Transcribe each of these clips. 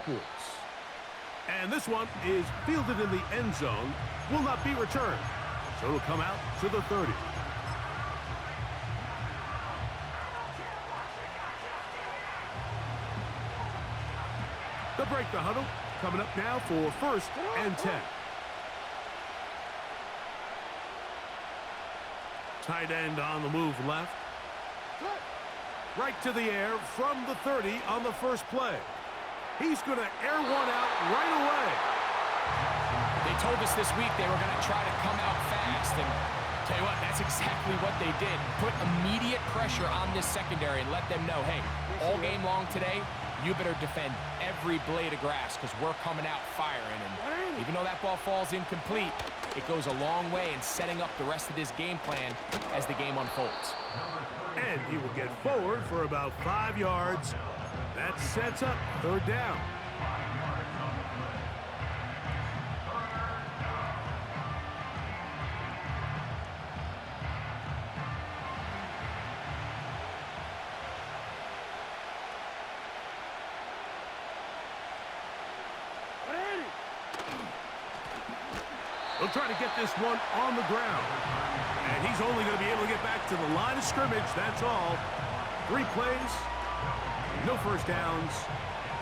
Sports. And this one is fielded in the end zone, will not be returned. So it'll come out to the 30. They'll break the huddle. Coming up now for 1st and 10. Tight end on the move left. Right to the air from the 30 on the first play. He's going to air one out right away. They told us this week they were going to try to come out fast, and tell you what, that's exactly what they did. Put immediate pressure on this secondary and let them know, hey, all game long today, you better defend every blade of grass because we're coming out firing. And even though that ball falls incomplete, it goes a long way in setting up the rest of this game plan as the game unfolds. And he will get forward for about 5 yards. That sets up 3rd down. They'll try to get this one on the ground. And he's only going to be able to get back to the line of scrimmage, that's all. 3 plays, no first downs,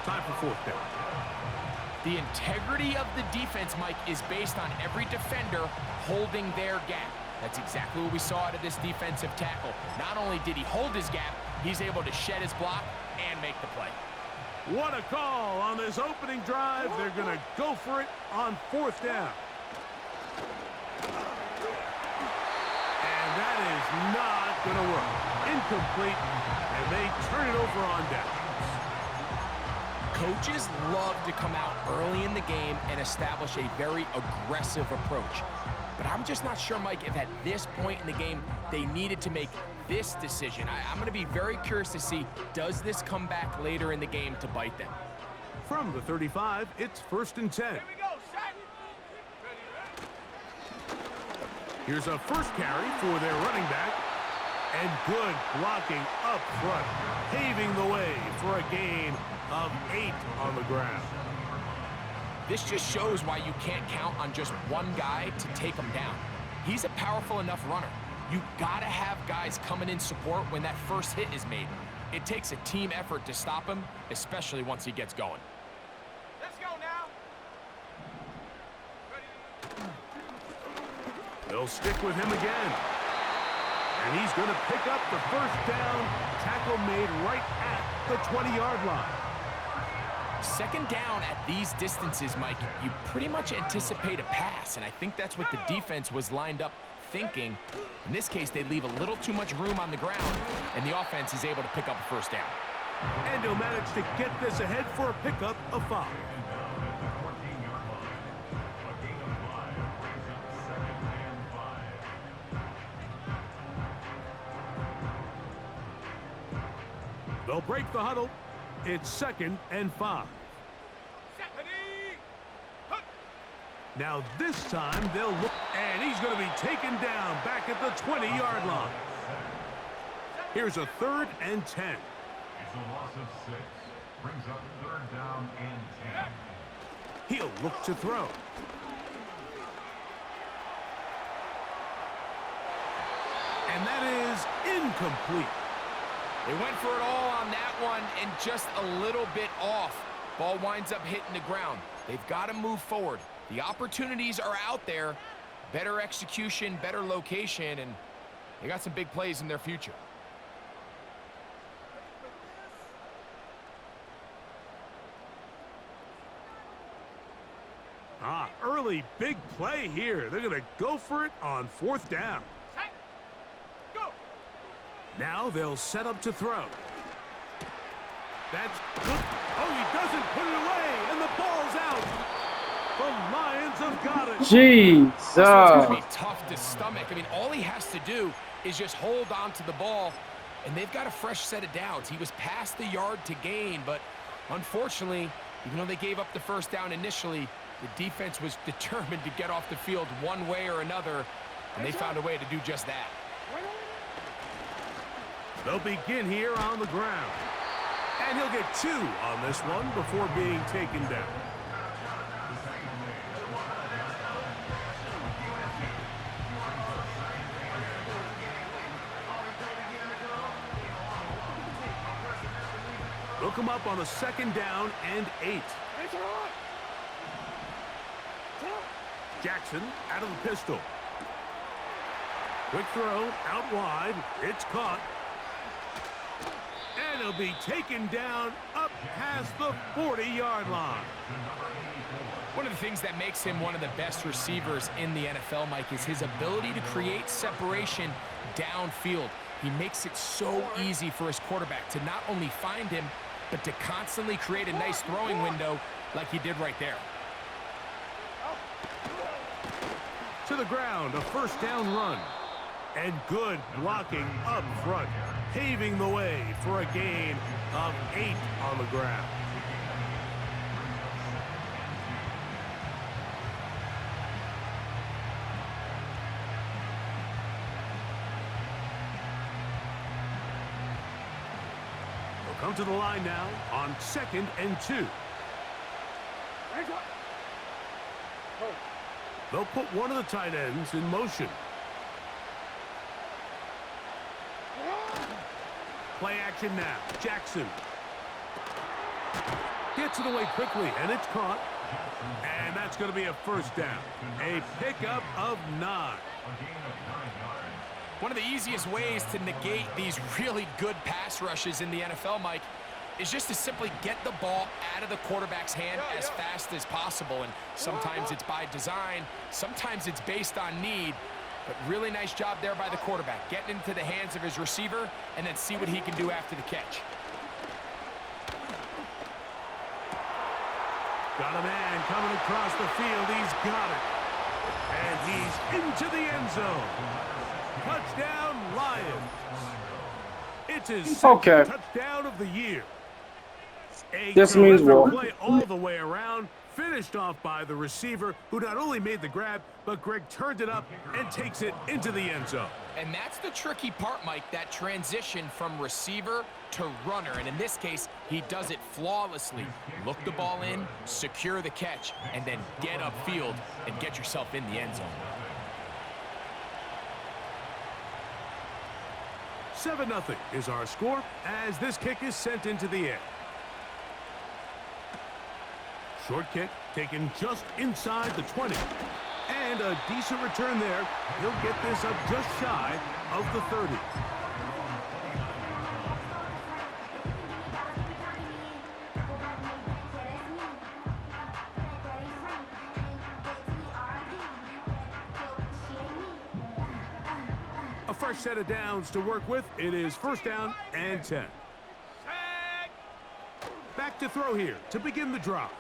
time for 4th down. The integrity of the defense, Mike, is based on every defender holding their gap. That's exactly what we saw out of this defensive tackle. Not only did he hold his gap, he's able to shed his block and make the play. What a call on this opening drive. They're going to go for it on 4th down. And that is not going to work. Incomplete, and they turn it over on downs. Coaches love to come out early in the game and establish a very aggressive approach. But I'm just not sure, Mike, if at this point in the game they needed to make this decision. I'm going to be very curious to see, does this come back later in the game to bite them? From the 35, it's 1st and 10. Here we go, set. Here's a first carry for their running back. And good blocking up front, paving the way for a gain of 8 on the ground. This just shows why you can't count on just one guy to take him down. He's a powerful enough runner. You gotta have guys coming in support when that first hit is made. It takes a team effort to stop him, especially once he gets going. Let's go now. They'll stick with him again. And he's going to pick up the 1st down. Tackle made right at the 20-yard line. 2nd down at these distances, Mike, you pretty much anticipate a pass, and I think that's what the defense was lined up thinking. In this case, they leave a little too much room on the ground, and the offense is able to pick up a 1st down. And he'll manage to get this ahead for a pickup of 5. They'll break the huddle. It's 2nd and 5. Now this time they'll look, and he's going to be taken down back at the 20-yard line. Here's a 3rd and 10. It's a loss of 6. Brings up 3rd down and 10. He'll look to throw. And that is incomplete. They went for it all on that one and just a little bit off. Ball winds up hitting the ground. They've got to move forward. The opportunities are out there. Better execution, better location, and they got some big plays in their future. Early big play here. They're going to go for it on 4th down. Go. Now they'll set up to throw. That's good. Oh, he doesn't put it away, and the ball's out. The Lions have got it. Jesus. It's going to be tough to stomach. I mean, all he has to do is just hold on to the ball, and they've got a fresh set of downs. He was past the yard to gain, but unfortunately, even though they gave up the 1st down initially, the defense was determined to get off the field one way or another, and they found a way to do just that. They'll begin here on the ground. And he'll get 2 on this one before being taken down. They'll come up on a 2nd down and 8. Jackson out of the pistol. Quick throw out wide. It's caught. And he'll be taken down up past the 40-yard line. One of the things that makes him one of the best receivers in the NFL, Mike, is his ability to create separation downfield. He makes it so easy for his quarterback to not only find him, but to constantly create a nice throwing window like he did right there. To the ground, a 1st down run. And good blocking up front, paving the way for a gain of 8 on the ground. Come to the line now on 2nd and 2. They'll put one of the tight ends in motion. Play action now. Jackson gets it away quickly, and it's caught. And that's going to be a 1st down. A pickup of 9. One of the easiest ways to negate these really good pass rushes in the NFL, Mike, is just to simply get the ball out of the quarterback's hand as fast as possible. And sometimes it's by design, sometimes it's based on need. But really nice job there by the quarterback, getting into the hands of his receiver and then see what he can do after the catch. Got a man coming across the field. He's got it. And he's into the end zone. Touchdown, Lions. It's his 2nd touchdown of the year. This means what? Play all the way around, finished off by the receiver, who not only made the grab, but Greg turned it up and takes it into the end zone. And that's the tricky part, Mike, that transition from receiver to runner. And in this case, he does it flawlessly. Look the ball in, secure the catch, and then get upfield and get yourself in the end zone. 7-0 is our score as this kick is sent into the air. Short kick taken just inside the 20. And a decent return there. He'll get this up just shy of the 30. A fresh set of downs to work with. It is 1st down and 10. Back to throw here to begin the drive.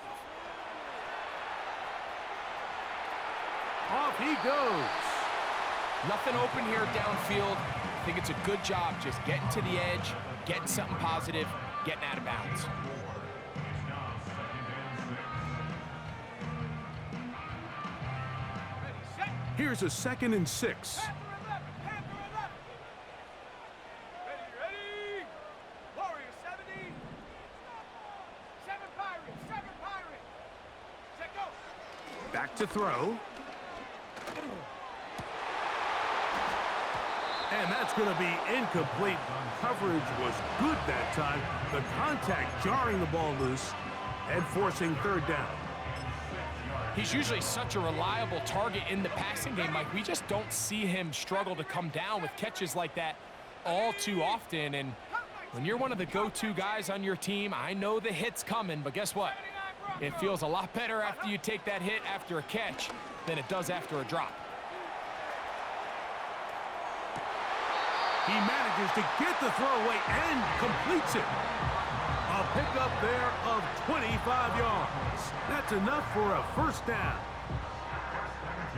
Off he goes. Nothing open here downfield. I think it's a good job just getting to the edge, getting something positive, getting out of bounds. Here's a 2nd and 6. Ready. Warrior 70. 7 Pirates. Set go. Back to throw. And that's going to be incomplete. Coverage was good that time. The contact jarring the ball loose and forcing 3rd down. He's usually such a reliable target in the passing game, Mike. We just don't see him struggle to come down with catches like that all too often. And when you're one of the go-to guys on your team, I know the hit's coming, but guess what? It feels a lot better after you take that hit after a catch than it does after a drop. He manages to get the throw away and completes it. A pickup there of 25 yards. That's enough for a 1st down.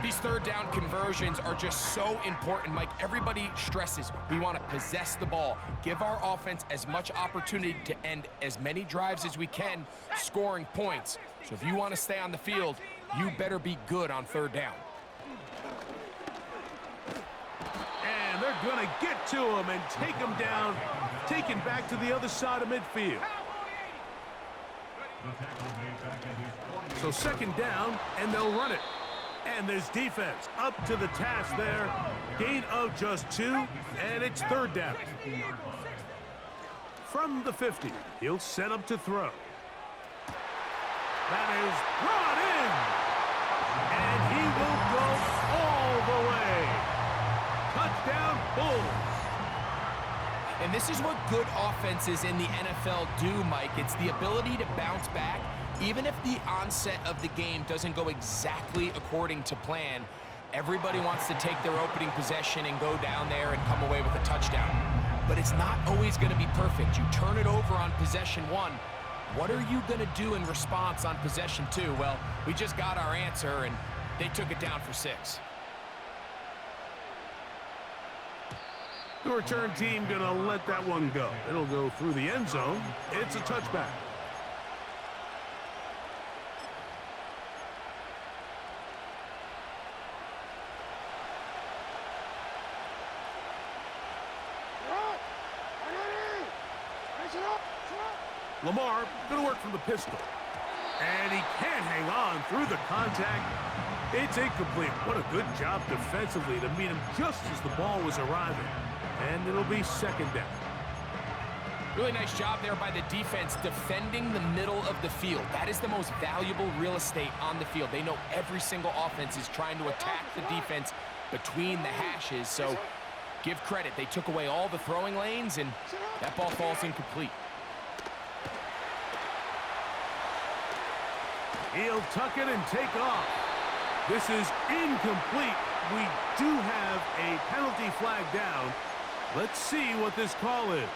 These 3rd down conversions are just so important, Mike. Everybody stresses we want to possess the ball, give our offense as much opportunity to end as many drives as we can, scoring points. So if you want to stay on the field, you better be good on 3rd down. And they're going to get to him and take him down, taken back to the other side of midfield. The tackle made back at his 28. So second down, and they'll run it. And this defense up to the task there. Gain of just 2, and it's third down. From the 50, he'll set up to throw. That is brought in. And he will go all the way. Touchdown, Bulls. And this is what good offenses in the NFL do, Mike. It's the ability to bounce back. Even if the onset of the game doesn't go exactly according to plan, everybody wants to take their opening possession and go down there and come away with a touchdown. But it's not always going to be perfect. You turn it over on possession 1. What are you going to do in response on possession 2? Well, we just got our answer, and they took it down for 6. The return team going to let that one go. It'll go through the end zone. It's a touchback. Lamar going to work from the pistol. And he can't hang on through the contact. It's incomplete. What a good job defensively to meet him just as the ball was arriving. And it'll be second down. Really nice job there by the defense defending the middle of the field. That is the most valuable real estate on the field. They know every single offense is trying to attack the defense between the hashes. So give credit. They took away all the throwing lanes, and that ball falls incomplete. He'll tuck it and take off. This is incomplete. We do have a penalty flag down. Let's see what this call is.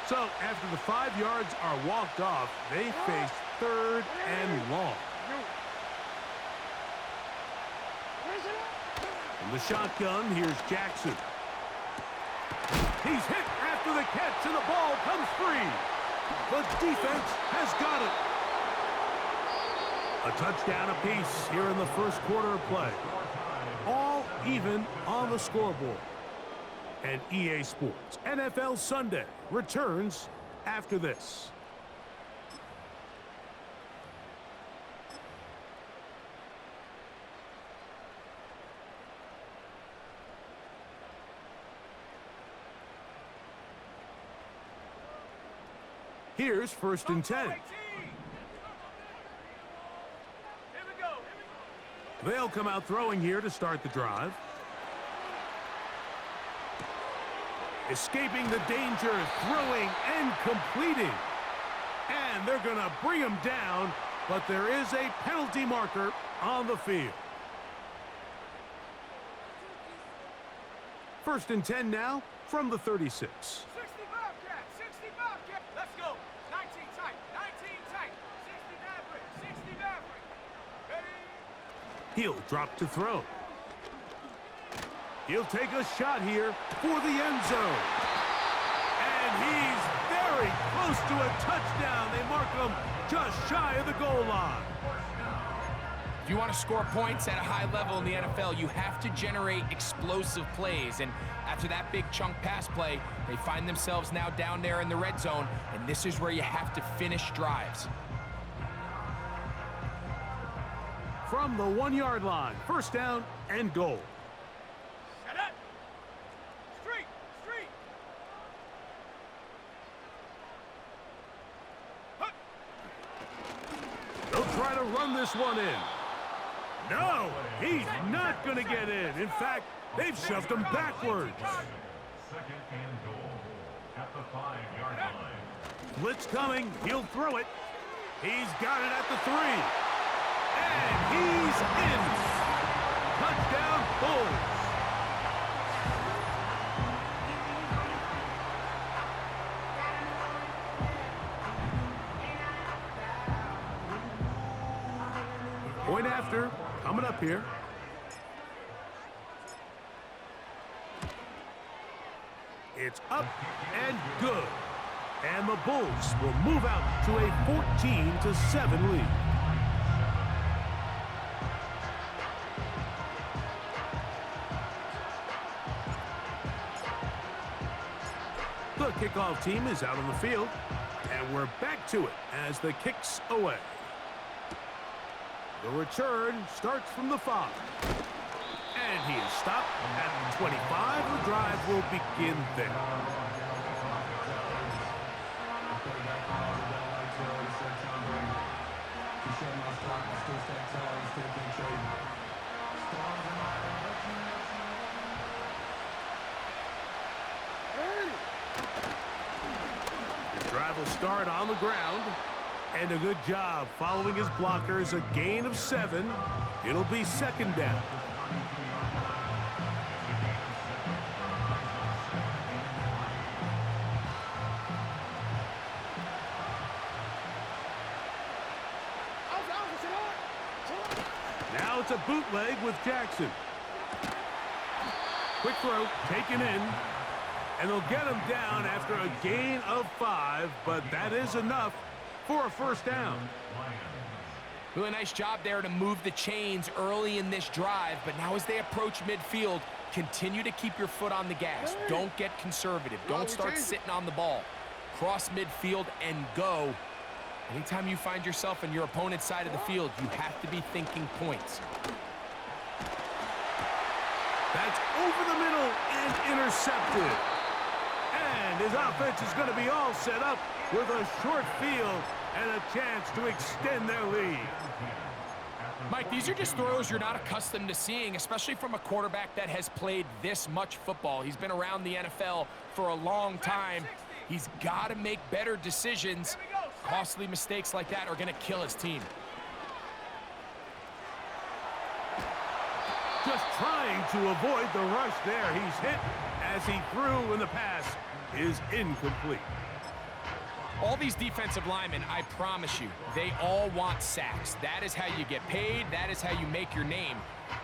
So after the 5 yards are walked off, they face third and long. From the shotgun, here's Jackson. He's hit after the catch, and the ball comes free. The defense has got it. A touchdown apiece here in the first quarter of play. All even on the scoreboard. And EA Sports NFL Sunday returns after this. Here's first and 10. They'll come out throwing here to start the drive. Escaping the danger, throwing and completing. And they're going to bring him down, but there is a penalty marker on the field. First and 10 now from the 36. 60 Bobcat, 60 Bobcat. Let's go. 19 tight, 19 tight. 60 Maverick, 60 Maverick. Ready? He'll drop to throw. He'll take a shot here for the end zone. And he's very close to a touchdown. They mark him just shy of the goal line. If you want to score points at a high level in the NFL, you have to generate explosive plays. And after that big chunk pass play, they find themselves now down there in the red zone. And this is where you have to finish drives. From the 1-yard line, first down and goal. Set up. Street, street. Hut. They'll try to run this one in. No, he's not going to get in. In fact, they've shoved him backwards. Second and goal at the 5-yard line. Blitz coming. He'll throw it. He's got it at the 3. And he's in. Touchdown, Bulls. Point after, coming up here. It's up and good. And the Bulls will move out to a 14-7 lead. The kickoff team is out on the field, and we're back to it as the kick's away. The return starts from the 5. And he is stopped at the 25. The drive will begin there. The drive will start on the ground. And a good job following his blockers. A gain of 7. It'll be second down. Now it's a bootleg with Jackson. Quick throw, taken in. And they'll get him down after a gain of 5, but that is enough for a first down. Really nice job there to move the chains early in this drive, but now as they approach midfield, continue to keep your foot on the gas. Don't get conservative. Don't start sitting on the ball. Cross midfield and go. Anytime you find yourself on your opponent's side of the field, you have to be thinking points. That's over the middle and intercepted. And his offense is going to be all set up with a short field and a chance to extend their lead. Mike, these are just throws you're not accustomed to seeing, especially from a quarterback that has played this much football. He's been around the NFL for a long time. He's got to make better decisions. Costly mistakes like that are going to kill his team. Just trying to avoid the rush there. He's hit as he threw, and the pass is incomplete. All these defensive linemen, I promise you, they all want sacks. That is how you get paid. That is how you make your name.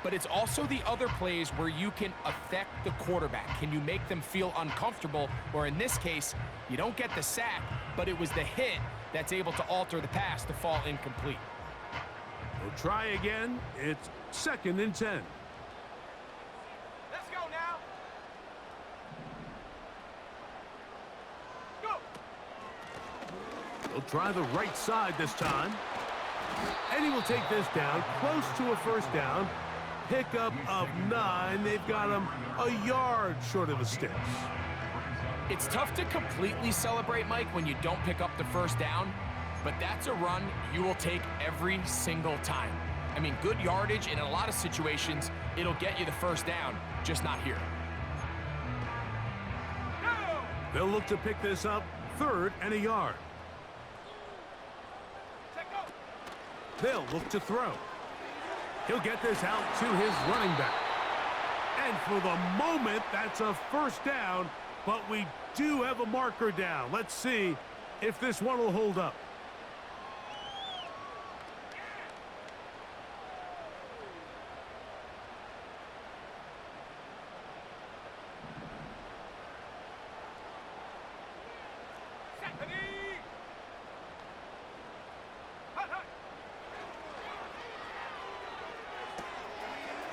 But it's also the other plays where you can affect the quarterback. Can you make them feel uncomfortable? Or in this case, you don't get the sack, but it was the hit that's able to alter the pass to fall incomplete. We'll try again. It's second and 10. Let's go now. Go. They'll try the right side this time. And he will take this down close to a first down. Pickup of 9. They've got him a yard short of the sticks. It's tough to completely celebrate, Mike, when you don't pick up the first down, but that's a run you will take every single time. I mean, good yardage, and in a lot of situations, it'll get you the first down, just not here. They'll look to pick this up, 3rd and a yard. They'll look to throw. He'll get this out to his running back. And for the moment, that's a first down, but we do have a marker down. Let's see if this one will hold up.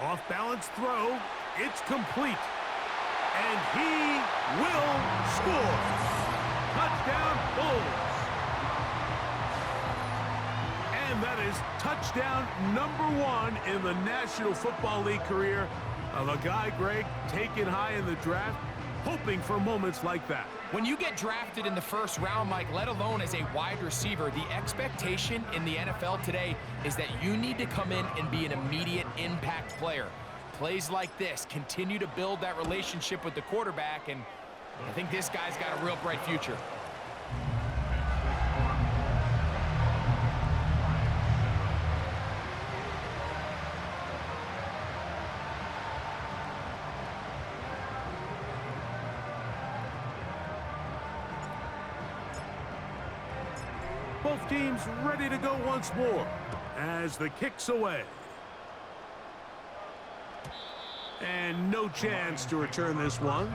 Off-balance throw. It's complete. And he will score. Touchdown, Bulls. And that is touchdown number 1 in the National Football League career of a guy, Greg, taken high in the draft, hoping for moments like that. When you get drafted in the first round, Mike, let alone as a wide receiver, the expectation in the NFL today is that you need to come in and be an immediate impact player. Plays like this continue to build that relationship with the quarterback, and I think this guy's got a real bright future. Both teams ready to go once more as the kick's away. And no chance to return this one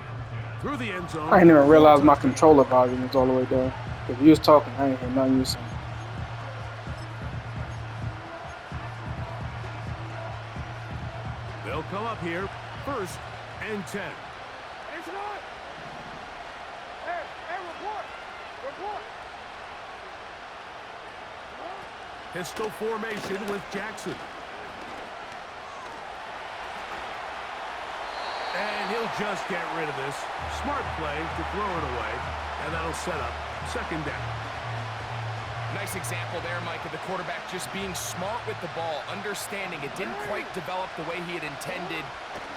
through the end zone. I didn't even realize my controller volume was all the way down. If you was talking, I ain't hear nothing you saying. They'll come up here, 1st and 10. It's not. Hey. Pistol formation with Jackson. And he'll just get rid of this. Smart play to throw it away. And that'll set up second down. Nice example there, Mike, of the quarterback just being smart with the ball, understanding it didn't quite develop the way he had intended.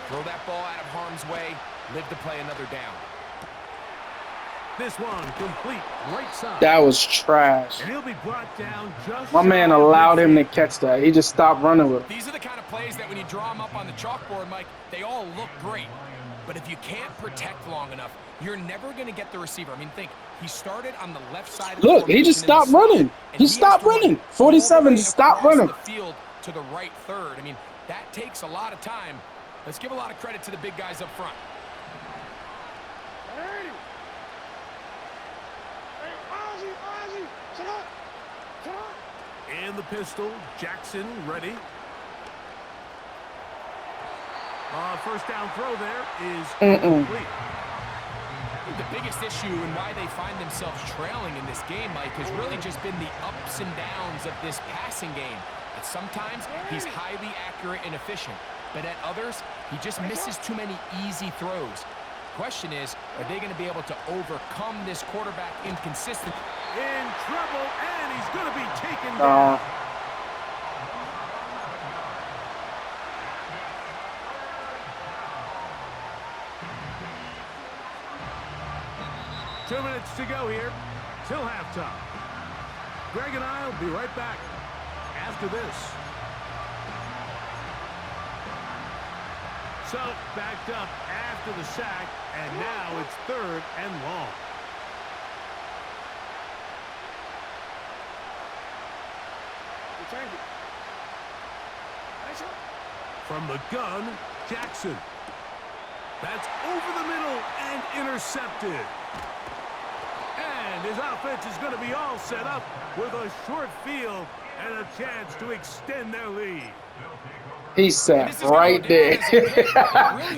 Throw that ball out of harm's way, live to play another down. This one complete right side. That was trash. And he'll be brought down just My man shy of allowed him to midfield. catch that. He just stopped running with it. These are the kind of plays that when you draw them up on the chalkboard, Mike, they all look great. But if you can't protect long enough, you're never going to get the receiver. I mean, think, he started on the left side of the Look, he just formation in the stopped slot, running. and He has stopped to run running. all the 47 way just stopped across running. the field to the right third. I mean, that takes a lot of time. Let's give a lot of credit to the big guys up front. And the pistol, Jackson ready. First down throw there is complete. I think the biggest issue and why they find themselves trailing in this game, Mike, has really just been the ups and downs of this passing game. At sometimes, he's highly accurate and efficient, but at others, he just misses too many easy throws. Question is, are they going to be able to overcome this quarterback inconsistency? In trouble, and he's going to be taken down. 2 minutes to go here till halftime. Greg and I will be right back after this. So, backed up after the sack, and now it's 3rd and long. From the gun, Jackson. That's over the middle and intercepted. And his offense is going to be all set up with a short field and a chance to extend their lead. He sat right there.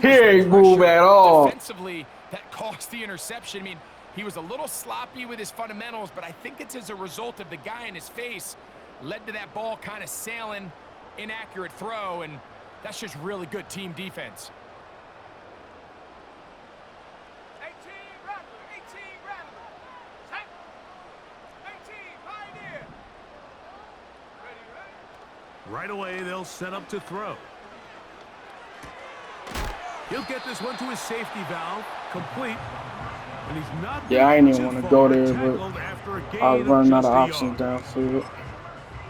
He ain't move at all. Defensively, that caused the interception. I mean, he was a little sloppy with his fundamentals, but I think it's as a result of the guy in his face led to that ball kind of sailing, inaccurate throw, and that's just really good team defense. 18 Rattler, 18 Rattler. Set. 18 Pioneer. Ready. Right away, they'll set up to throw. He'll get this one to his safety valve, complete. And he's not Yeah, I ain't even too want to far, go there, tackled after a gain but I was of running out just of a options yard. downfield.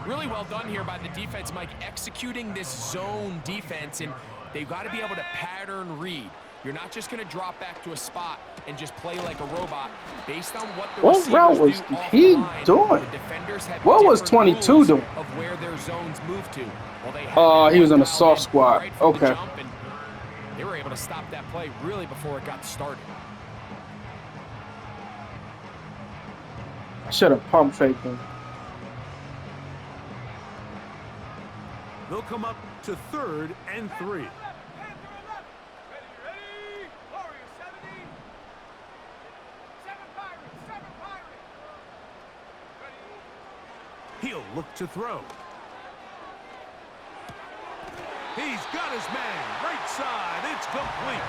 Really well done here by the defense, Mike, executing this zone defense, and they've got to be able to pattern read. You're not just going to drop back to a spot and just play like a robot. Based on what the What route was receivers do off he the line, doing? the defenders have What was different 22 rules doing? of where their zones move to. Well, they had Oh, that he was one in a dialed soft in squat. right from the Okay. jump, and they were able to stop that play really before it got started. I should have pump faked him. They'll come up to 3rd and 3. Panther 11. Ready. Warrior 70. 7 Pirates, 7 Pirates. Ready. He'll look to throw. He's got his man, right side. It's complete.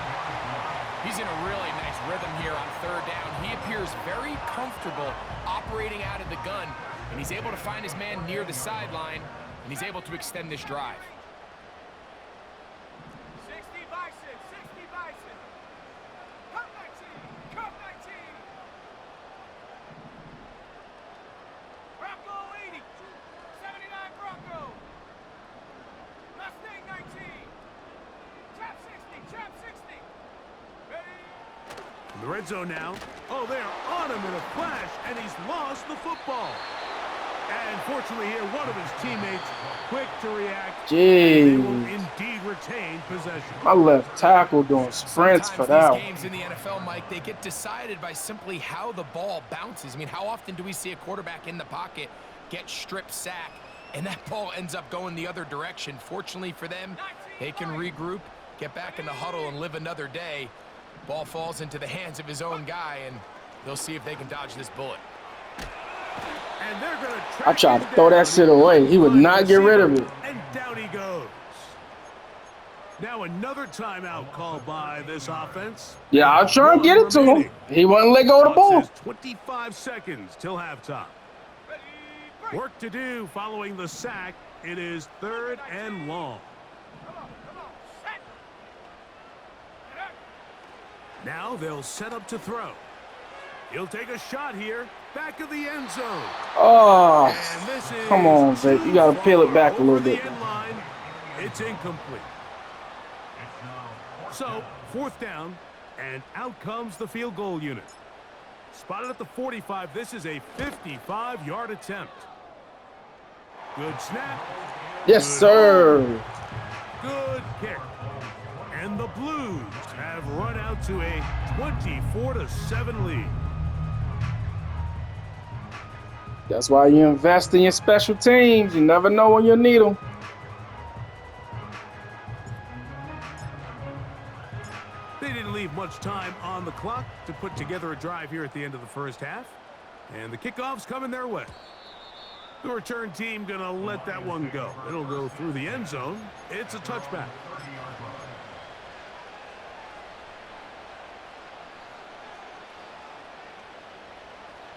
He's in a really nice rhythm here on 3rd down. He appears very comfortable operating out of the gun, and he's able to find his man near the sideline, and he's able to extend this drive. 60 Bison, 60 Bison. Cup 19, Cup 19. Bronco 80, 79 Bronco. Mustang 19. Chap 60, Chap 60. Ready. In the red zone now. Oh, they're on him in a flash, and he's lost the football. And fortunately here, one of his teammates quick to react. They will Jeez. indeed retain possession. My left tackle doing sprints for Sometimes that these one. games in the NFL, Mike, they get decided by simply how the ball bounces. I mean, how often do we see a quarterback in the pocket get strip sack, and that ball ends up going the other direction? Fortunately for them, they can regroup, get back in the huddle, and live another day. Ball falls into the hands of his own guy, and they'll see if they can dodge this bullet. And they're going to I track tried him to throw down. that shit away. He would Find not the get rid of receiver, it. and down he goes. Now another timeout called by this offense. Yeah, I was trying to get it to him. Remaining. He wouldn't let go of the Clock ball. says 25 seconds till halftime. Work to do following the sack. It is 3rd and long. Come on, set. Get up. Now they'll set up to throw. He'll take a shot here, back of the end zone. Oh, And this is come on, Vic. You got to peel it back a over little the bit. end line. It's incomplete. So, 4th down, and out comes the field goal unit. Spotted at the 45. This is a 55-yard attempt. Good snap. Yes, Good sir. hold. Good kick. And the Blues have run out to a 24-7 lead. That's why you invest in your special teams. You never know when you'll need them. They didn't leave much time on the clock to put together a drive here at the end of the first half. And the kickoff's coming their way. The return team going to let that one go. It'll go through the end zone. It's a touchback.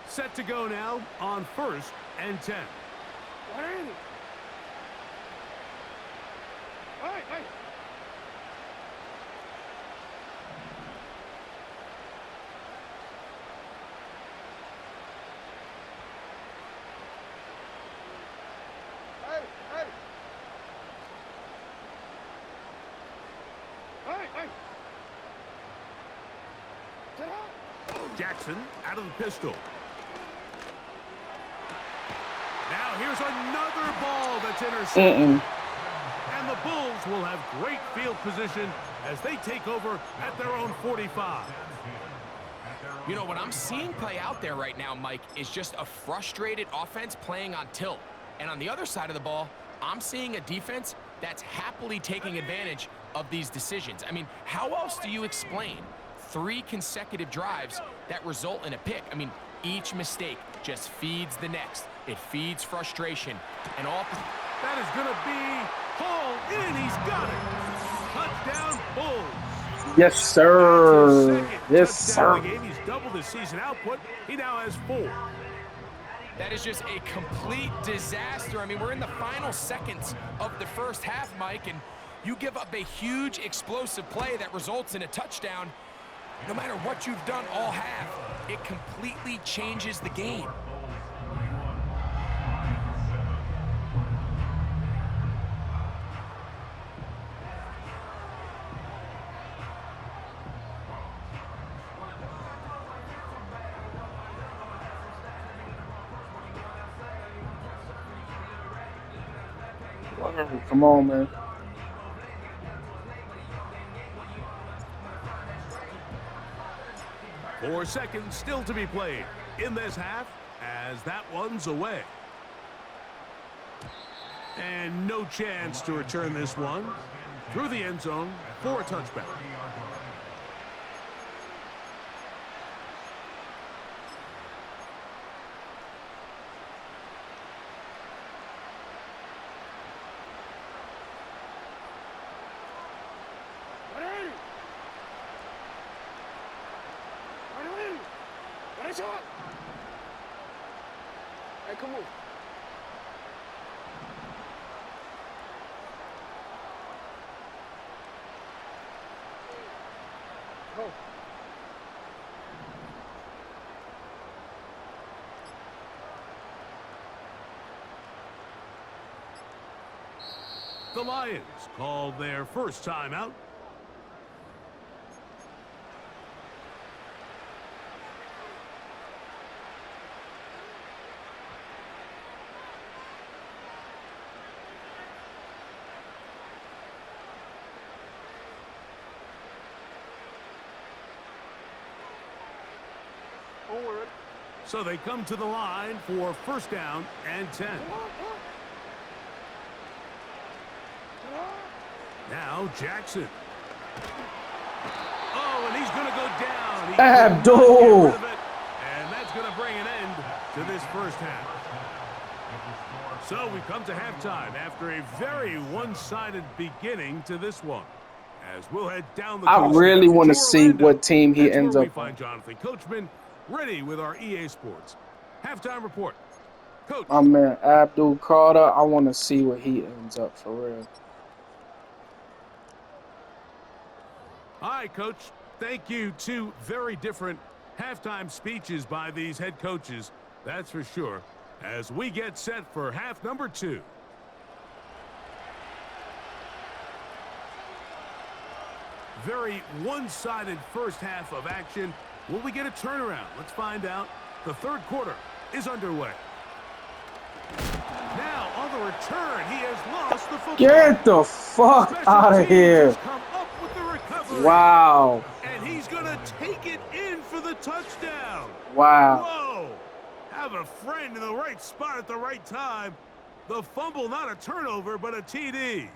Set to go now on 1st and 10. What is it? Hey. Hey. Jackson out of the pistol. Now here's another ball that's intercepted. And the Bulls will have great field position as they take over at their own 45. You know, what I'm seeing play out there right now, Mike, is just a frustrated offense playing on tilt. And on the other side of the ball, I'm seeing a defense that's happily taking advantage of these decisions. I mean, how else do you explain 3 consecutive drives that result in a pick? I mean, each mistake just feeds the next. It feeds frustration. And all... That is going to be hauled in. He's got it. Touchdown, Bulls. Yes, sir. Yes, Touchdown in sir. the game. He's doubled his season output. He now has 4. That is just a complete disaster. I mean, we're in the final seconds of the first half, Mike, and you give up a huge explosive play that results in a touchdown. No matter what you've done all half, it completely changes the game. Come on, man. Four seconds still to be played in this half as that one's away. And no chance to return this one through the end zone for a touchback. Hey, come on. Go. The Lions called their first timeout. Forward. So they come to the line for first down and 10. Now Jackson. Oh, and he's going to go down. Abdul. And that's going to bring an end to this first first half. So we come to halftime after a very one-sided beginning to this one. As we'll head down the I coast really now want to to see Orlando. what team he That's ends where we up on. find Jonathan Coachman ready with our EA Sports halftime report. Coach. My man Abdul Carter, I want to see what he ends up for real. All right, Coach. Thank you. Two very different halftime speeches by these head coaches, that's for sure, as we get set for half number 2. Very one-sided first half of action. Will we get a turnaround? Let's find out. The third quarter is underway. Now, on the return, he has lost the football. Get the fuck out of here. Come up with the recovery. Wow. And he's going to take it in for the touchdown. Wow. Whoa. Have a friend in the right spot at the right time. The fumble, not a turnover, but a TD.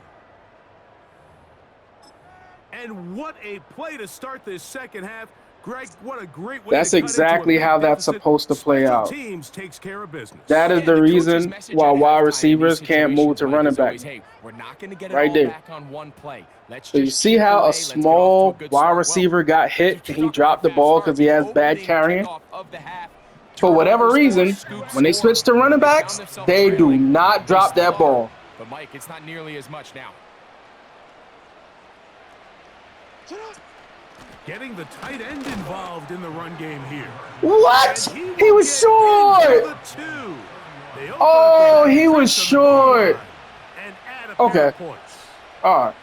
And what a play to start this second half. Greg, what a great way That's to cut exactly into a how big that's deficit. supposed to play Special out. Teams takes care of business. That is the reason why wide receivers can't move to running back. Hey, we're not going to get it right all there. back on one play. Let's So you just see chip how away. a Let's get off to small good wide start. receiver Well, got hit and he talk dropped the about ball fast because he has starts, bad opening carrying? kickoff of the half. For whatever Turnover reason, score, scoop when they score. switch to running They found backs, themselves they do trailing. not They drop still that are. ball. But Mike, it's not nearly as much now. Getting the tight end involved in the run game here. What? And He will was get short. into the 2. They open Oh, up the he was defense on the goal short. line and add a pair Okay. of points. All right.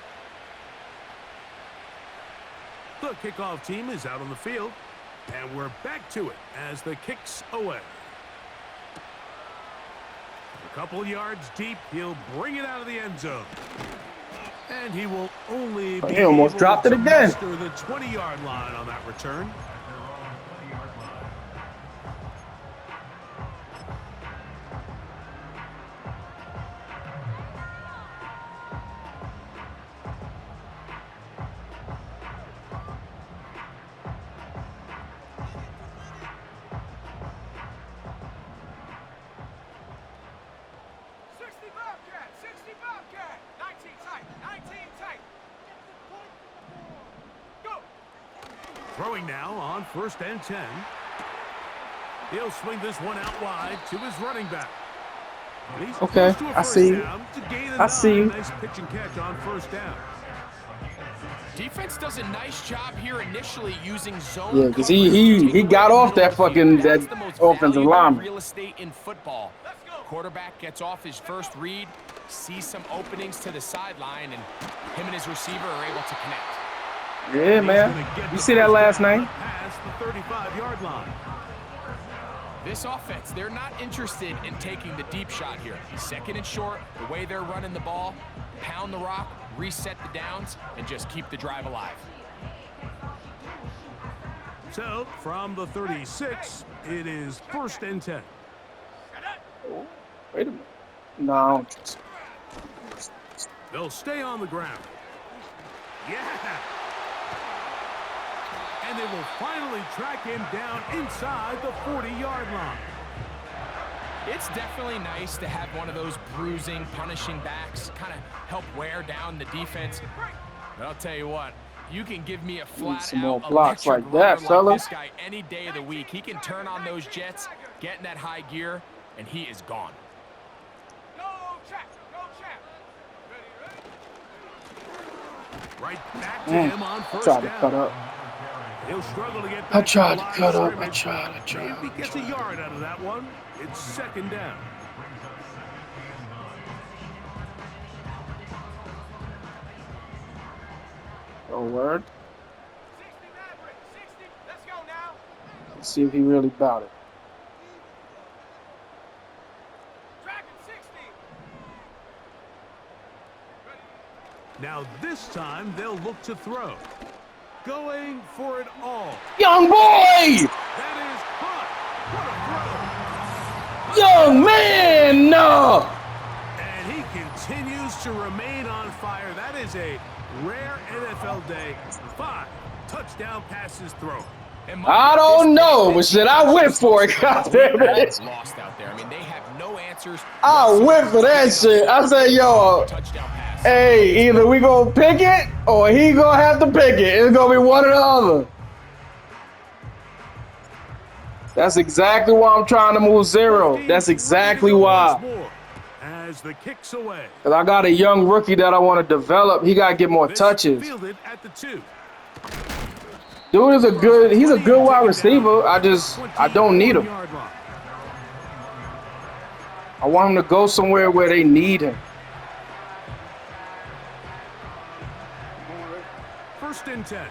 The kickoff team is out on the field, and we're back to it as the kick's away. A couple yards deep, he'll bring it out of the end zone. And he will only be He almost able dropped it to again. muster the 20-yard line on that return. Throwing now on 1st and 10. He'll swing this one out wide to his running back. He's Okay, close to a I first see you. down to gain a I see you. nice pitch and catch on 1st down. Defense does a nice job here initially using zone. Yeah, 'cause coverage to he take got away off the that middle of the fucking- field. That's that the most offensive valuable lineman. real estate in football. Quarterback gets off his first read, sees some openings to the sideline, and him and his receiver are able to connect. Yeah, He's man. gonna get You the see that first last down night? past the 35-yard line. This offense, they're not interested in taking the deep shot here. 2nd and short, the way they're running the ball, pound the rock, reset the downs, and just keep the drive alive. So, from the 36, it is 1st and 10. Wait a minute. No, I don't trust him. They'll stay on the ground. Yeah. And they will finally track him down inside the 40-yard line. It's definitely nice to have one of those bruising, punishing backs kind of help wear down the defense. But I'll tell you what, you can give me a some more flat-out blocks electric like that, runner fella. like this guy any day of the week. He can turn on those jets, get in that high gear, and he is gone. Right back to him on I 1st tried to down. cut up. He'll struggle to get back I tried the to line cut of up. I scrimmage. tried. Maybe gets a yard out of that one. It's 2nd down. Oh, word. 60 Maverick, 60. Let's go now. Let's see if he really about it. Dragon 60. Now this time they'll look to throw. Going for it all. Young boy! That is caught. What a throw. Young man! No! And he continues to remain on fire. That is a rare NFL day. 5 touchdown passes thrown. And I don't know, but shit, I went for it. God damn it. Lost out there. I mean, answers. I went for that shit. I said, yo, Touchdown pass. hey, either we gonna pick it or he gonna have to pick it. It's gonna be one or the other. That's exactly why I'm trying to move zero. That's exactly why. As the kicks away. Because I got a young rookie that I want to develop. He got to get more touches. Fielded at the 2. Dude is he's a good wide receiver. I don't need him. I want him to go somewhere where they need him. 1st and 10.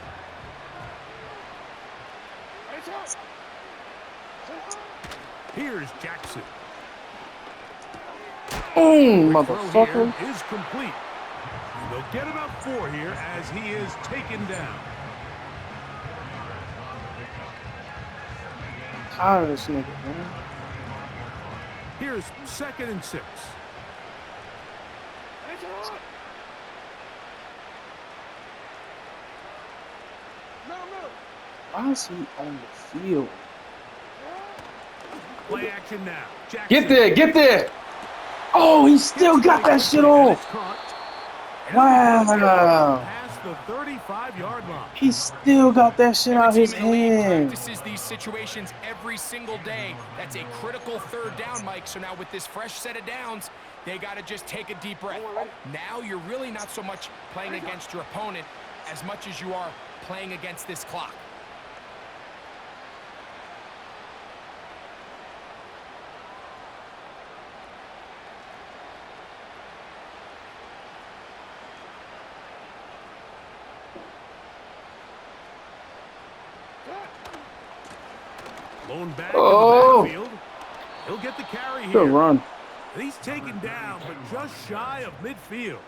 Here's Jackson. Motherfucker. Is complete. And they'll get about 4 here as he is taken down. Tired of this nigga, man. Here's 2nd and 6. Why is he on the field? Play action now. Jackson. Get there, get there. Oh, he still got that shit on. Wow. Past the 35-yard line. He still got that shit out his hand. Practices these situations every single day. That's a critical 3rd down, Mike. So now with this fresh set of downs, they got to just take a deep breath. Now you're really not so much playing against your opponent as much as you are playing against this clock. Blown back in the backfield. He'll get the carry here. Good run. He's taken down, but just shy of midfield.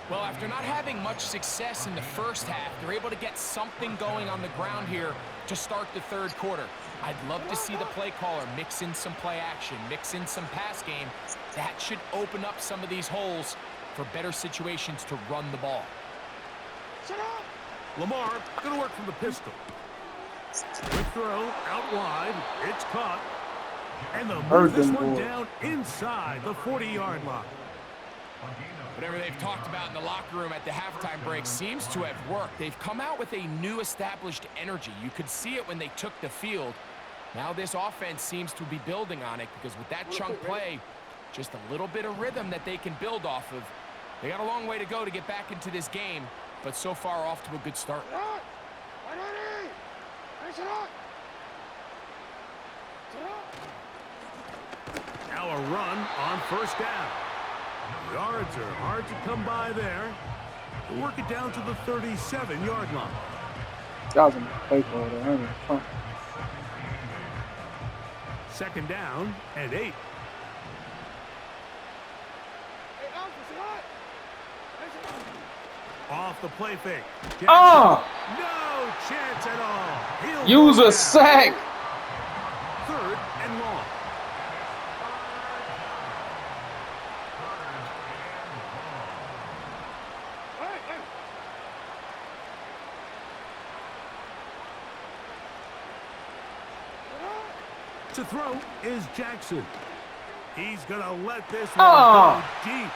Well, after not having much success in the first half, they're able to get something going on the ground here to start the 3rd quarter. I'd love to see the play caller mix in some play action, mix in some pass game. That should open up some of these holes for better situations to run the ball. Lamar going to work from the pistol. Quick throw out wide. It's caught. And they'll move this one down inside the 40-yard line. Whatever they've talked about in the locker room at the halftime break seems to have worked. They've come out with a new established energy. You could see it when they took the field. Now this offense seems to be building on it because with that chunk play, just a little bit of rhythm that they can build off of. They got a long way to go to get back into this game, but so far off to a good start. Now a run on 1st down. Yards are hard to come by there. We'll work it down to the 37-yard line. That was a play for it. 2nd down and 8. Off the play fake. Jackson. Oh! No chance at all. Use a sack. 3rd and long. To throw is Jackson. He's going to let this one go deep.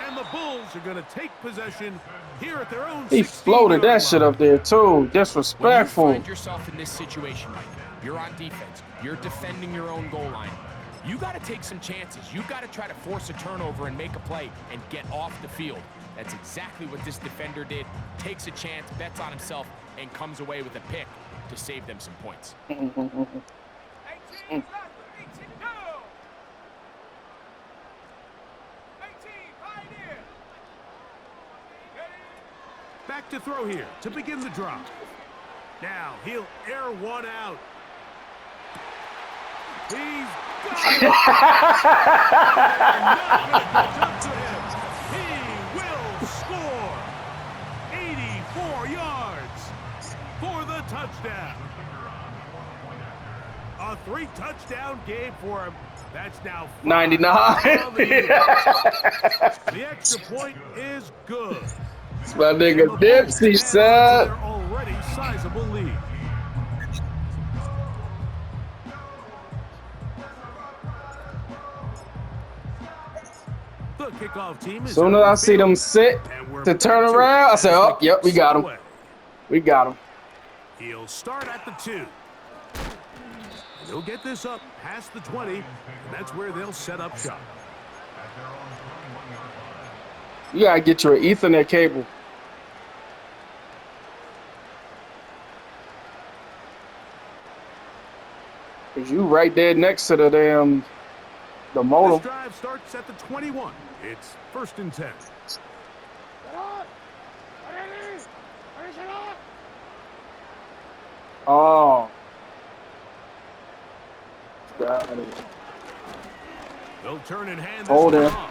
And the Bulls are going to take possession here at their own. He floated that shit up there too. Disrespectful. When you find yourself in this situation, Mike, you're on defense. You're defending your own goal line. You got to take some chances. You got to try to force a turnover and make a play and get off the field. That's exactly what this defender did. Takes a chance, bets on himself, and comes away with a pick to save them some points. 18 left, 18 go! 18 Pioneer! Back to throw here to begin the drop. Now he'll air one out. He's got it. He will score 84 yards for the touchdown. A 3-touchdown game for him. That's now 99. The extra point is good. It's my nigga Dipsy, son. Their already sizable lead. The kickoff team is Soon as I see them sit to turn around, I say, oh, yep, we got him. We got him. He'll start at the 2. He'll get this up past the 20, and that's where they'll set up shop. You gotta get your Ethernet cable. Cause you right there next to the damn modem. This drive starts at the 21. It's 1st and 10. Oh. Got it. They'll turn and hand this Hold one it. off.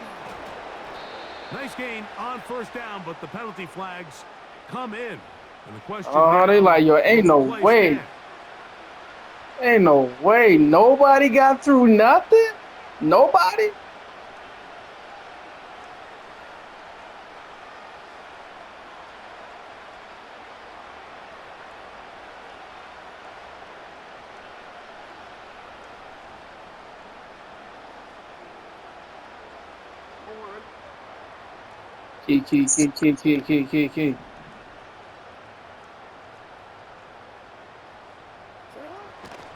Nice gain on 1st down, but the penalty flags come in. And the question They like, yo, ain't no way. Stand. Ain't no way. Nobody got through nothing? Nobody? Key.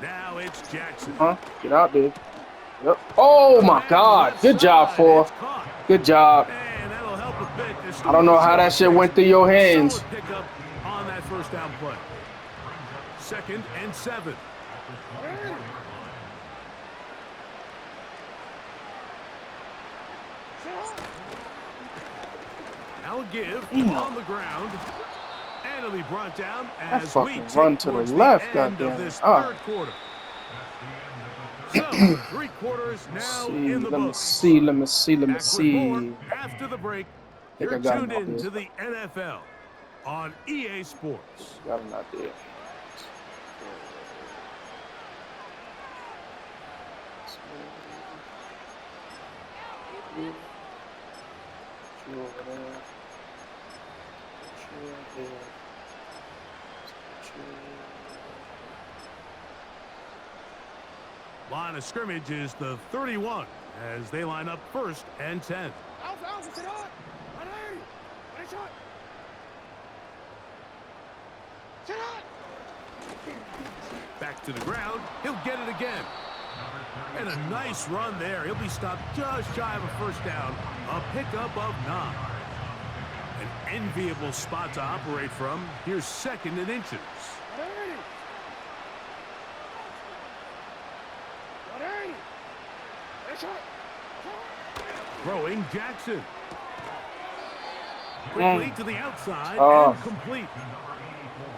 Now it's Jackson. Huh? Get out there. Yep. Oh my God. Good job, Four. Good job. And that'll help a bit. I don't know how that shit went through your hands. Solid pickup on that 1st down play. 2nd and 7. Now a give on the ground. And it'll be brought down That as we fucking take run to the towards left, the end goddamn. of this Ah. 3rd quarter. So, 3 quarters now in the Let me books. see. Back with more See. after the break. Think You're I got tuned him out in there. to the NFL on EA Sports. Got him out there. Line of scrimmage is the 31 as they line up 1st and 10. Back to the ground. He'll get it again. And a nice run there. He'll be stopped just shy of a 1st down. A pickup of 9. An enviable spot to operate from. Here's 2nd and inches. Throwing Jackson. Quickly to the outside and complete.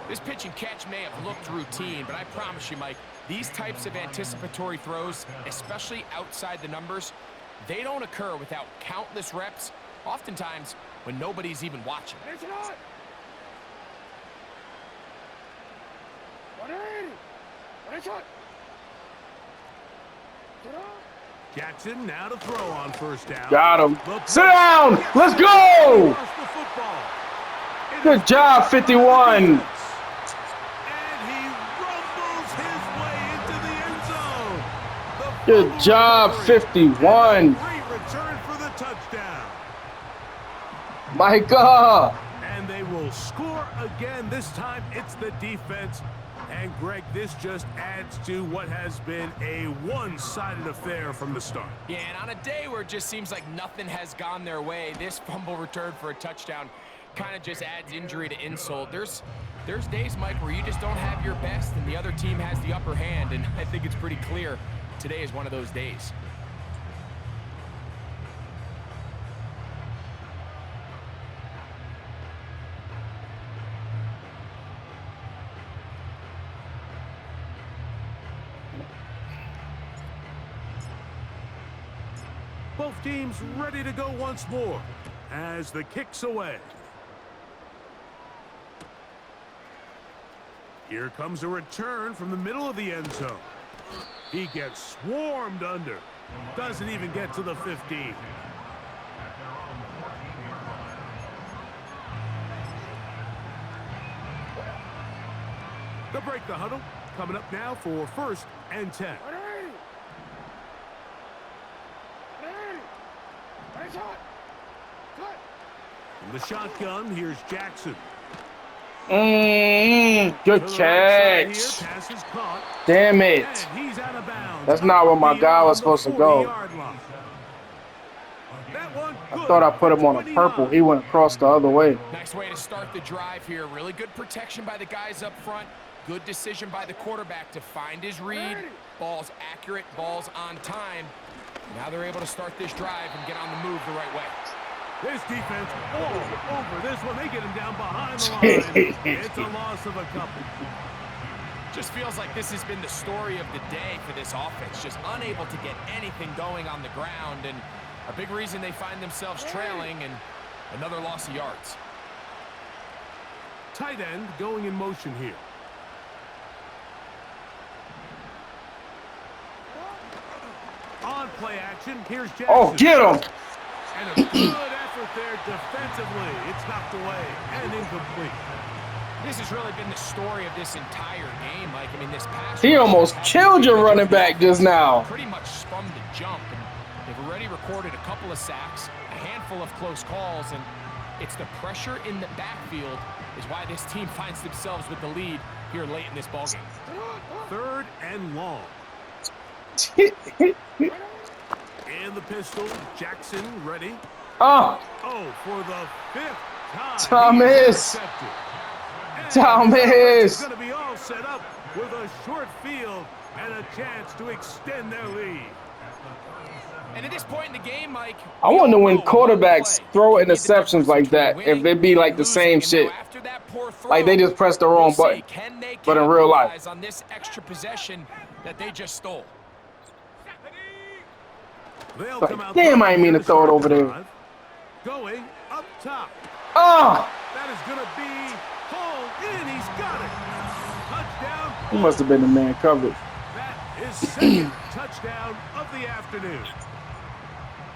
This pitch and catch may have looked routine, but I promise you, Mike, these types of anticipatory throws, especially outside the numbers, they don't occur without countless reps, oftentimes when nobody's even watching. Jackson now to throw on 1st down. Got him. Sit down. Let's go. Good job, 51. And he rumbles his way into the end zone. Good job, 51. Great return for the touchdown. My God. And they will score again. This time it's the defense. And, Greg, this just adds to what has been a one-sided affair from the start. Yeah, and on a day where it just seems like nothing has gone their way, this fumble return for a touchdown kind of just adds injury to insult. There's days, Mike, where you just don't have your best and the other team has the upper hand, and I think it's pretty clear today is one of those days. Both teams ready to go once more as the kick's away. Here comes a return from the middle of the end zone. He gets swarmed under. Doesn't even get to the 15. They'll break the huddle. Coming up now for 1st and 10. From the shotgun, here's Jackson. Good To the right side here, catch. pass is caught, Damn it. and he's out of bounds. That's not where my guy was Beyond supposed the to go. 40-yard line. That one I good thought I put at him on a 29. purple. He went across the other way. Nice way to start the drive here. Really good protection by the guys up front. Good decision by the quarterback to find his read. Ball's accurate, ball's on time. Now they're able to start this drive and get on the move the right way. This defense all over this one. They get him down behind the line. It's a loss of a couple. Just feels like this has been the story of the day for this offense. Just unable to get anything going on the ground, and a big reason they find themselves trailing, and another loss of yards. Tight end going in motion here. On play action, here's Jackson. Oh, get him. And a good effort there defensively. It's knocked away and incomplete. This has really been the story of this entire game, Mike. I mean, this pass. He almost killed your running back just now. Pretty much from the jump, and they've already recorded a couple of sacks, a handful of close calls, and it's the pressure in the backfield is why this team finds themselves with the lead here late in this ballgame. 3rd and long. And the pistol, Jackson ready. Oh, For the 5th time. Thomas. Thomas. It's going to be all set up with a short field and a chance to extend their lead. And at this point in the game, Mike, I wonder when quarterbacks throw interceptions like that, if it be like the same shit. Like they just press the wrong button. But in real life. On this extra possession that they just stole. They'll Like, come out damn, I ain't mean to to throw it start over the there. drive. Going up top. Oh, That is going to be hauled in. He's got it. Touchdown. he must have been the man covered. That is 2nd touchdown of the afternoon.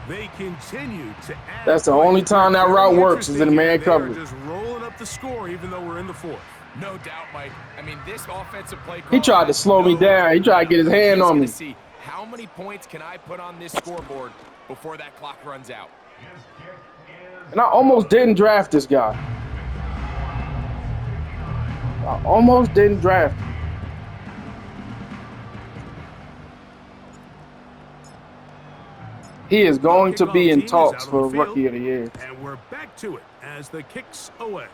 They continue to add. That's the only time that route works is in the man They coverage. are just rolling up the score even though we're in the 4th. No doubt, Mike. I mean, this offensive play. He tried to slow me down. He tried to get his hand on me. See how many points can I put on this scoreboard before that clock runs out. And I almost didn't draft this guy. I almost didn't draft him. He is going to be in talks for Rookie of the Year. And we're back to it as the kicks away.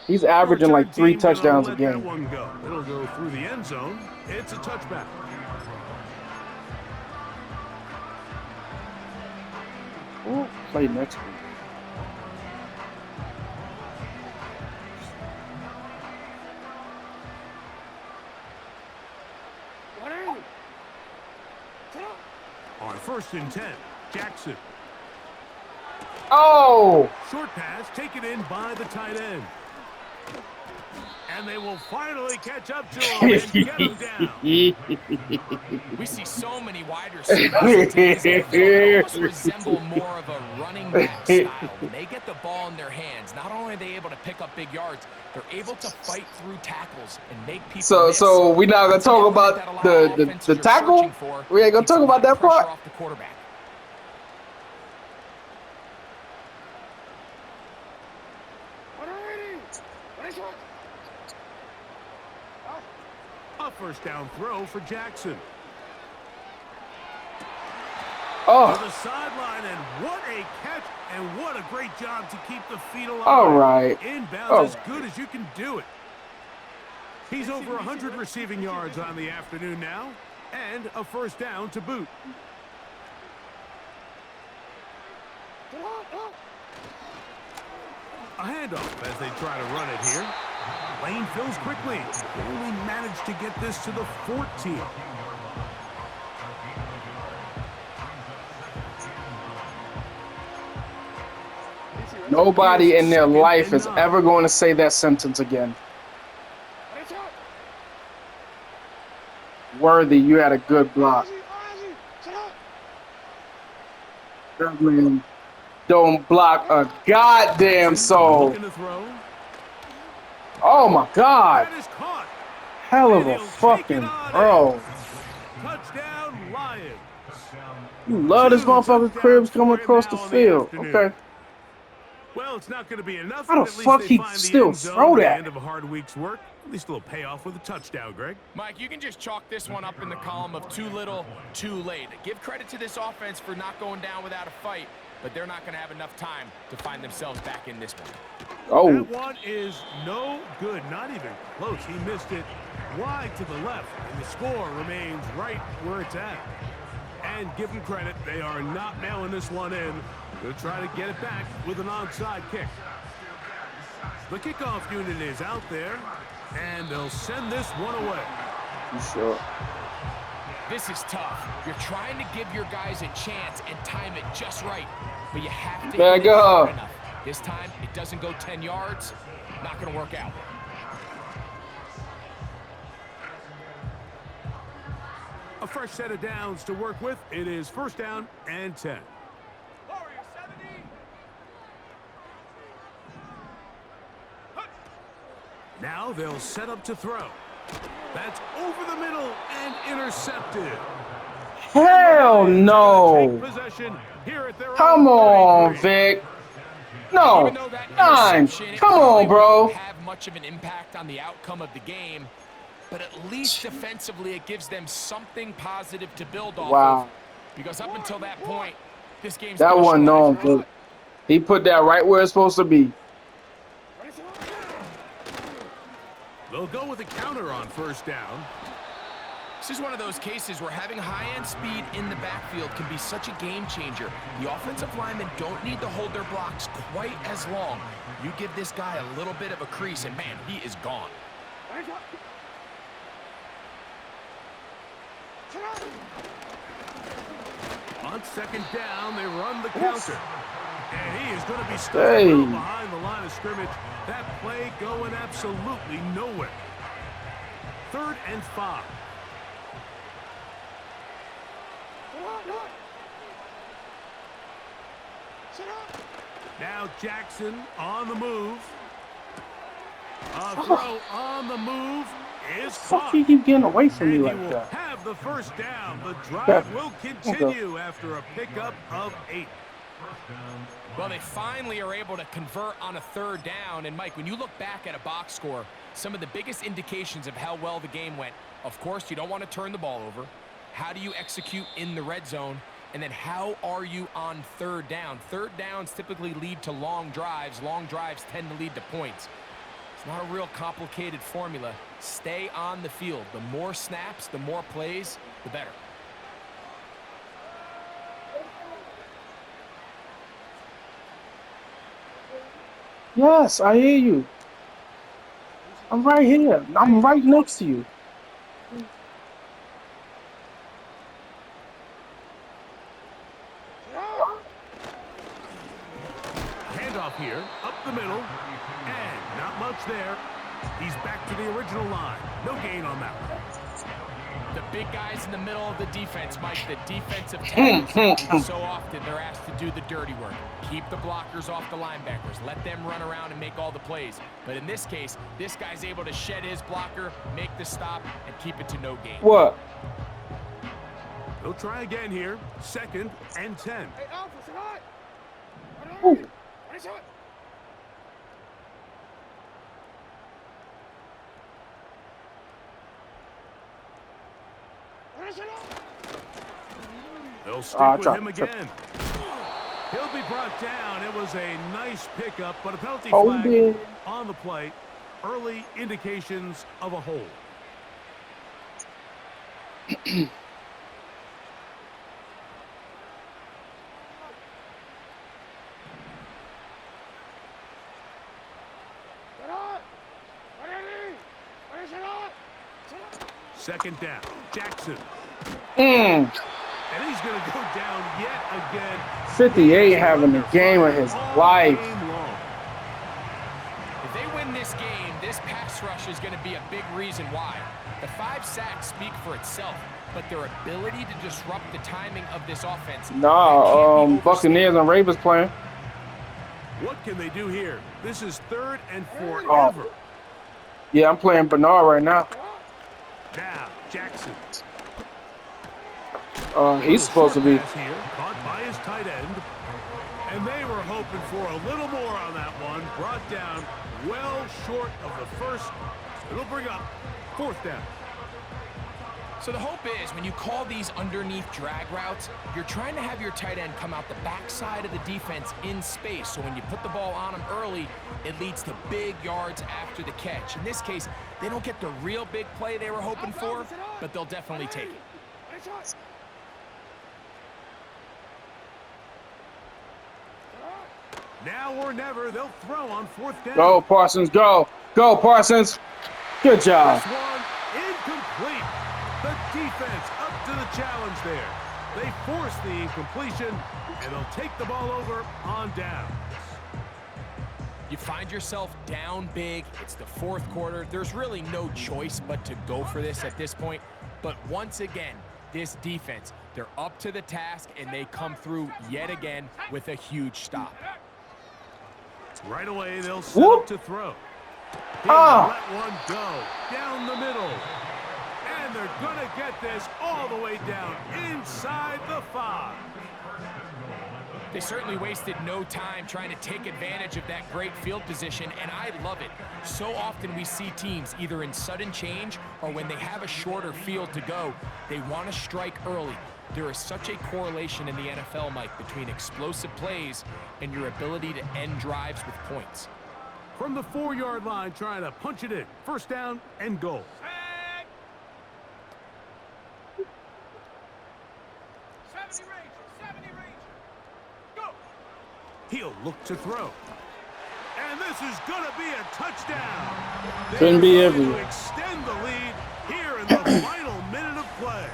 He's averaging like 3 touchdowns a Let game. that one go. It'll go through the end zone. It's a touchback. We'll play next week. On 1st and 10, Jackson. Oh! Short pass taken in by the tight end. And they will finally catch up to him and get him down. We see so many wide receivers that almost resemble more of a running back style. When they get the ball in their hands, not only are they able to pick up big yards, they're able to fight through tackles and make people miss. So we not gonna talk about the tackle? We ain't gonna talk about that part? Off the quarterback. A 1st down throw for Jackson. To Oh, the sideline, and what a catch, and what a great job to keep the feet alive. all right. Inbounds Oh. as good as you can do it. He's over 100 receiving yards on the afternoon now, and a 1st down to boot. A handoff as they try to run it here. Lane fills quickly. They only managed to get this to the 14. Nobody in their life is ever going to say that sentence again. Worthy, you had a good block. That man don't block a goddamn soul. Looking to throw. Oh my God. That is caught. Hell of a fucking bro. Touchdown, Lions. You love this motherfucking cribs coming across the field. Okay. Well, it's not going to be enough, How but the at least fuck they he find the still end zone throw at the that? end of a hard week's work. At least a little payoff with a touchdown, Greg. Mike, you can just chalk this one up in the column of too little, too late. Give credit to this offense for not going down without a fight, but they're not going to have enough time to find themselves back in this one. Oh, That one is no good, not even close. He missed it wide to the left, and the score remains right where it's at. And give them credit, they are not mailing this one in. They'll try to get it back with an onside kick. The kickoff unit is out there, and they'll send this one away. you sure? This is tough. You're trying to give your guys a chance and time it just right, but you have to Back hit it hard up. enough. This time, it doesn't go 10 yards. Not going to work out. A fresh set of downs to work with. It is first down and 10. Warrior 70. Now they'll set up to throw. That's over the middle and intercepted. Hell Take no! possession here at their Come own on, 33. Vic. No, Even though that nine. interception, it Come probably on, bro. wouldn't have much of an impact on the outcome of the game, but at least defensively it gives them something positive to build off Wow. of. Because up until that point, this game's That been wasn't short. on, Vic. He put that right where it's supposed to be. They'll go with a counter on first down. This is one of those cases where having high-end speed in the backfield can be such a game changer. The offensive linemen don't need to hold their blocks quite as long. You give this guy a little bit of a crease, and man, he is gone. On second down, they run the counter. And he is going to be stuck Hey. well behind the line of scrimmage. That play going absolutely nowhere. 3rd and 5. Now Jackson on the move. A throw on the move is Fuck, caught. he keep getting away from me And he like will that. have the first down. The drive Yeah. will continue after a pickup of 8. Well, they finally are able to convert on a 3rd down. And, Mike, when you look back at a box score, some of the biggest indications of how well the game went, of course, you don't want to turn the ball over. How do you execute in the red zone? And then how are you on 3rd down? 3rd downs typically lead to long drives. Long drives tend to lead to points. It's not a real complicated formula. Stay on the field. The more snaps, the more plays, the better. Yes, I hear you. I'm right here. I'm right next to you. Handoff here, up the middle, and not much there. He's back to the original line. No gain on that one. The big guys in the middle of the defense, Mike, the defensive tackles, so often they're asked to do the dirty work. Keep the blockers off the linebackers. Let them run around and make all the plays. But in this case, this guy's able to shed his blocker, make the stop, and keep it to no gain. What? They'll try again here. 2nd and 10. Hey, Alpha, say hi. Ooh. What is it? They'll stick with drop, him drop. again. He'll be brought down. It was a nice pickup, but a penalty Oh, flag yeah. on the play. Early indications of a hold. Second down. Jackson. And he's going to go down yet again. 58 having the game of his All life. game long. If they win this game, this pass rush is going to be a big reason why. The 5 sacks speak for itself, but their ability to disrupt the timing of this offense. Nah, can't be Buccaneers and Ravens playing. What can they do here? This is 3rd and forever. Oh. Yeah, I'm playing Bernard right now. Now, Jackson. He's supposed to be. Pass here, caught by his tight end. And they were hoping for a little more on that one. Brought down well short of the first. It'll bring up 4th down. So the hope is when you call these underneath drag routes, you're trying to have your tight end come out the backside of the defense in space. So when you put the ball on him early, it leads to big yards after the catch. In this case, they don't get the real big play they were hoping for, but they'll definitely take it. Now or never, they'll throw on 4th down. Go, Parsons, go. Go, Parsons. Good job. This one incomplete. The defense up to the challenge there. They force the incompletion, and they'll take the ball over on downs. You find yourself down big. It's the 4th quarter. There's really no choice but to go for this at this point. But once again, this defense, they're up to the task, and they come through yet again with a huge stop. Right away, they'll set up to throw. Let one go down the middle. And they're going to get this all the way down inside the 5. They certainly wasted no time trying to take advantage of that great field position, and I love it. So often we see teams either in sudden change or when they have a shorter field to go, they want to strike early. There is such a correlation in the NFL, Mike, between explosive plays and your ability to end drives with points. From the 4-yard line, trying to punch it in. 1st down and goal. 70 Ranger. Go. He'll look to throw. And this is going to be a touchdown. Couldn't be They're everywhere. going to extend the lead here in the final minute of play.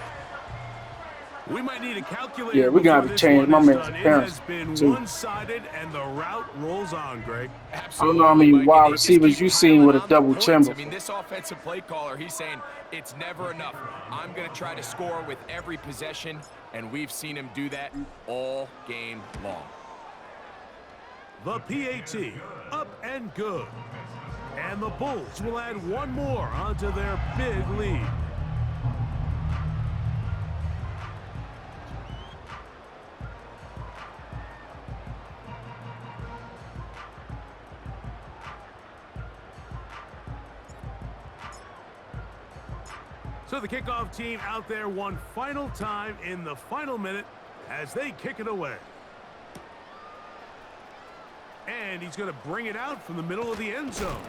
We might need a calculator. Yeah, we're going to have to change my man's It parents, has been too. one-sided, and the route rolls on, Greg. I don't know how many wide receivers you seen with a double chin I before. mean, this offensive play caller, he's saying it's never enough. I'm going to try to score with every possession, and we've seen him do that all game long. The PAT, up and good. And the Bulls will add one more onto their big lead. So the kickoff team out there one final time in the final minute as they kick it away. And he's going to bring it out from the middle of the end zone.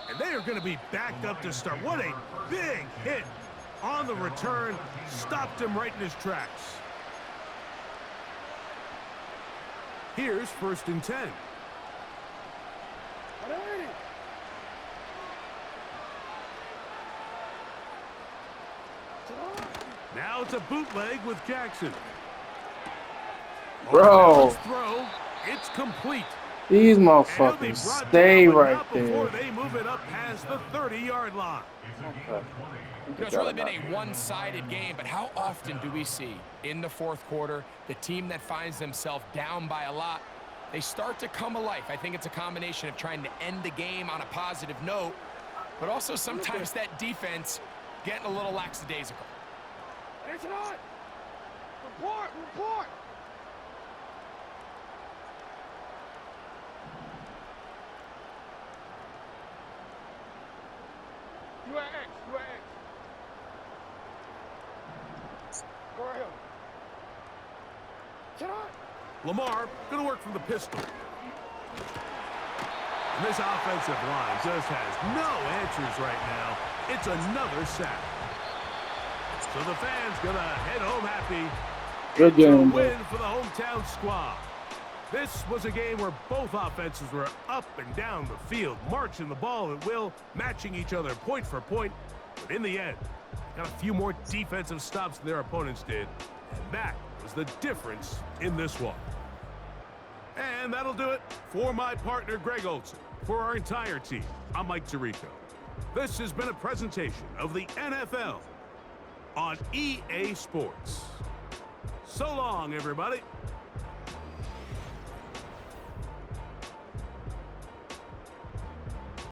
And they are going to be backed up to start. What a big hit on the return. Stopped him right in his tracks. Here's 1st and 10. Now it's a bootleg with Jackson. Bro. Throw. It's complete. These motherfuckers stay right Before there. they move it up past the 30-yard line. Okay. It's really been a one-sided game, but how often do we see in the 4th quarter the team that finds themselves down by a lot, they start to come alive? I think it's a combination of trying to end the game on a positive note, but also sometimes that defense getting a little lackadaisical. It's not. Report. You are X. Go ahead. Get on. Lamar going to work from the pistol. And this offensive line just has no answers right now. It's another sack. So the fans going to head home happy. Good It's a game, bro. win for the hometown squad. This was a game where both offenses were up and down the field, marching the ball at will, matching each other point for point. But in the end, got a few more defensive stops than their opponents did. And that was the difference in this one. And that'll do it for my partner, Greg Olson. For our entire team, I'm Mike Tirico. This has been a presentation of the NFL on EA Sports. So long, everybody.